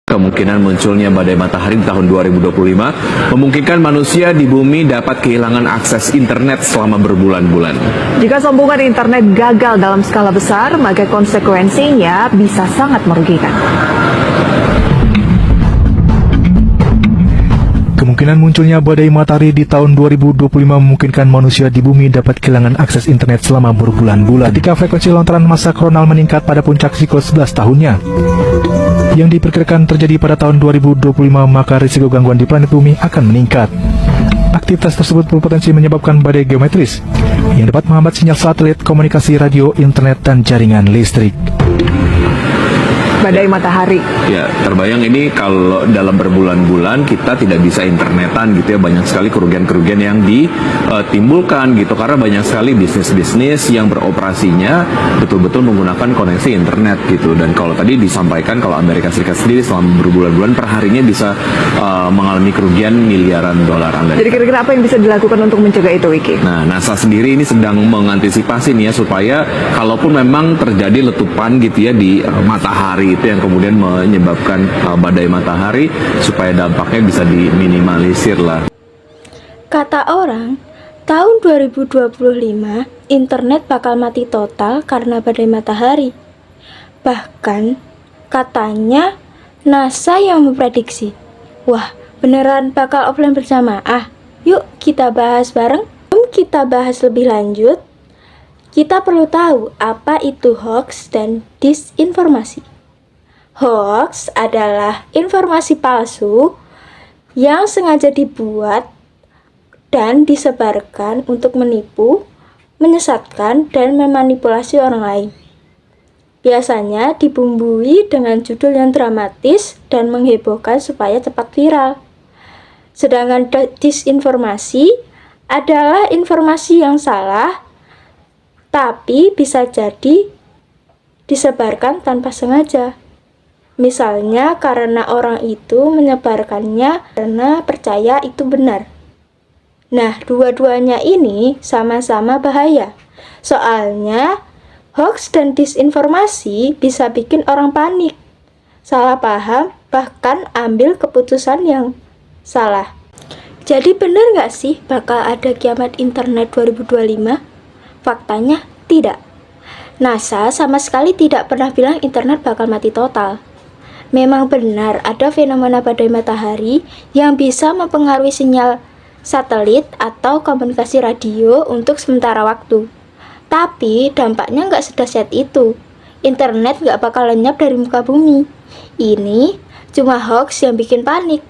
Kemungkinan munculnya badai matahari di tahun 2025 memungkinkan manusia di bumi dapat kehilangan akses internet selama berbulan-bulan. Jika sambungan internet gagal dalam skala besar, maka konsekuensinya bisa sangat merugikan. Kemungkinan munculnya badai matahari di tahun 2025 memungkinkan manusia di bumi dapat kehilangan akses internet selama berbulan-bulan. Ketika frekuensi lontaran massa koronal meningkat pada puncak siklus 11 tahunnya, yang diperkirakan terjadi pada tahun 2025, maka risiko gangguan di planet bumi akan meningkat. Aktivitas tersebut berpotensi menyebabkan badai geometris yang dapat menghambat sinyal satelit, komunikasi radio, internet, dan jaringan listrik. Badai matahari. Ya, terbayang ini kalau dalam berbulan-bulan kita tidak bisa internetan gitu ya, banyak sekali kerugian-kerugian yang ditimbulkan gitu, karena banyak sekali bisnis-bisnis yang beroperasinya betul-betul menggunakan koneksi internet gitu. Dan kalau tadi disampaikan kalau Amerika Serikat sendiri selama berbulan-bulan perharinya bisa mengalami kerugian miliaran dolar Amerika. Jadi kira-kira apa yang bisa dilakukan untuk mencegah itu, Wiki? Nah, NASA sendiri ini sedang mengantisipasi nih ya, supaya kalaupun memang terjadi letupan gitu ya di matahari itu yang kemudian menyebabkan badai matahari, supaya dampaknya bisa diminimalisir lah. Kata orang, tahun 2025 internet bakal mati total karena badai matahari. Bahkan katanya NASA yang memprediksi. Wah, beneran bakal offline berjamaah? Yuk kita bahas bareng. Sebelum kita bahas lebih lanjut, kita perlu tahu apa itu hoax dan disinformasi. Hoax adalah informasi palsu yang sengaja dibuat dan disebarkan untuk menipu, menyesatkan, dan memanipulasi orang lain. Biasanya dibumbui dengan judul yang dramatis dan menghebohkan supaya cepat viral. Sedangkan disinformasi adalah informasi yang salah, tapi bisa jadi disebarkan tanpa sengaja. Misalnya karena orang itu menyebarkannya karena percaya itu benar. Nah, dua-duanya ini sama-sama bahaya. Soalnya, hoax dan disinformasi bisa bikin orang panik, salah paham, bahkan ambil keputusan yang salah. Jadi benar nggak sih bakal ada kiamat internet 2025? Faktanya tidak. NASA sama sekali tidak pernah bilang internet bakal mati total. Memang benar ada fenomena badai matahari yang bisa mempengaruhi sinyal satelit atau komunikasi radio untuk sementara waktu. Tapi dampaknya nggak sedahsyat itu. Internet nggak bakal lenyap dari muka bumi. Ini cuma hoax yang bikin panik.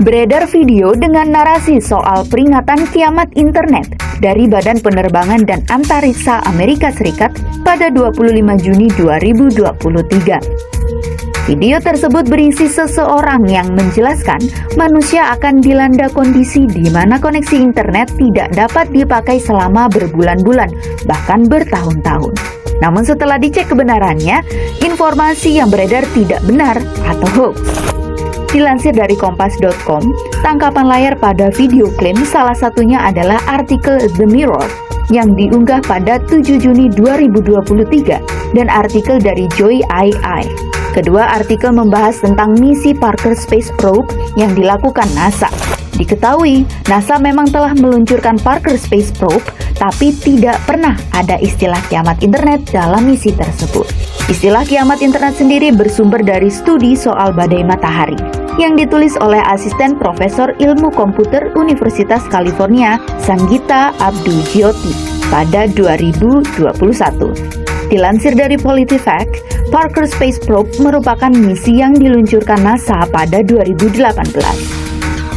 Beredar video dengan narasi soal peringatan kiamat internet dari Badan Penerbangan dan Antariksa Amerika Serikat pada 25 Juni 2023. Video tersebut berisi seseorang yang menjelaskan manusia akan dilanda kondisi di mana koneksi internet tidak dapat dipakai selama berbulan-bulan, bahkan bertahun-tahun. Namun setelah dicek kebenarannya, informasi yang beredar tidak benar atau hoax. Dilansir dari kompas.com, tangkapan layar pada video klaim salah satunya adalah artikel The Mirror yang diunggah pada 7 Juni 2023 dan artikel dari Joy AI. Kedua artikel membahas tentang misi Parker Space Probe yang dilakukan NASA. Diketahui, NASA memang telah meluncurkan Parker Space Probe, tapi tidak pernah ada istilah kiamat internet dalam misi tersebut. Istilah kiamat internet sendiri bersumber dari studi soal badai matahari yang ditulis oleh asisten Profesor Ilmu Komputer Universitas California, Sanggita Abdul-Jyoti pada 2021. Dilansir dari PolitiFact, Parker Space Probe merupakan misi yang diluncurkan NASA pada 2018.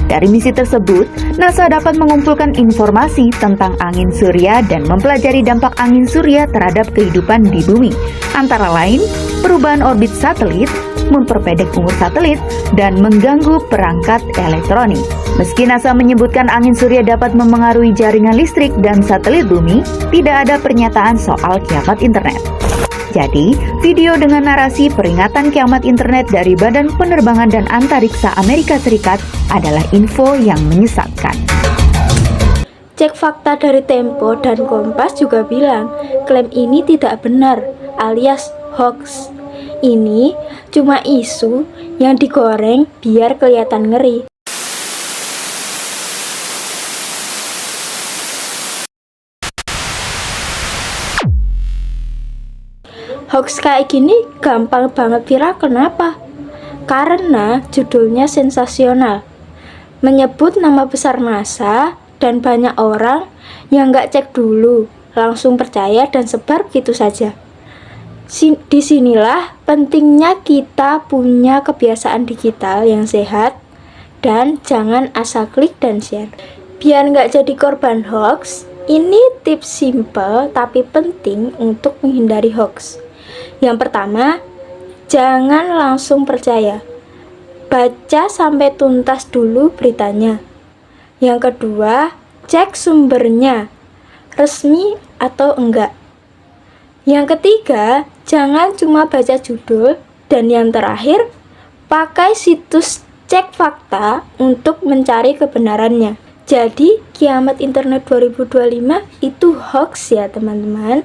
Dari misi tersebut, NASA dapat mengumpulkan informasi tentang angin surya dan mempelajari dampak angin surya terhadap kehidupan di bumi, antara lain perubahan orbit satelit, memperpendek umur satelit, dan mengganggu perangkat elektronik. Meski NASA menyebutkan angin surya dapat memengaruhi jaringan listrik dan satelit bumi, tidak ada pernyataan soal kiamat internet. Jadi, video dengan narasi peringatan kiamat internet dari Badan Penerbangan dan Antariksa Amerika Serikat adalah info yang menyesatkan. Cek fakta dari Tempo dan Kompas juga bilang klaim ini tidak benar alias hoax. Ini cuma isu yang digoreng biar kelihatan ngeri. Hoax kayak gini gampang banget viral, kenapa? Karena judulnya sensasional, menyebut nama besar NASA, dan banyak orang yang nggak cek dulu, langsung percaya dan sebar begitu saja. Disinilah pentingnya kita punya kebiasaan digital yang sehat, dan jangan asal klik dan share. Biar nggak jadi korban hoax, ini tips simple tapi penting untuk menghindari hoax. Yang pertama, jangan langsung percaya. Baca sampai tuntas dulu beritanya. Yang kedua, cek sumbernya, resmi atau enggak. Yang ketiga, jangan cuma baca judul. Dan yang terakhir, pakai situs cek fakta untuk mencari kebenarannya. Jadi, kiamat internet 2025 itu hoax ya teman-teman.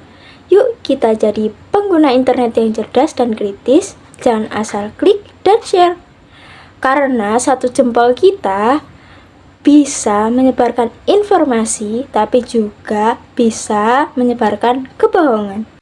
Yuk kita jadi pengguna internet yang cerdas dan kritis, jangan asal klik dan share. Karena satu jempol kita bisa menyebarkan informasi, tapi juga bisa menyebarkan kebohongan.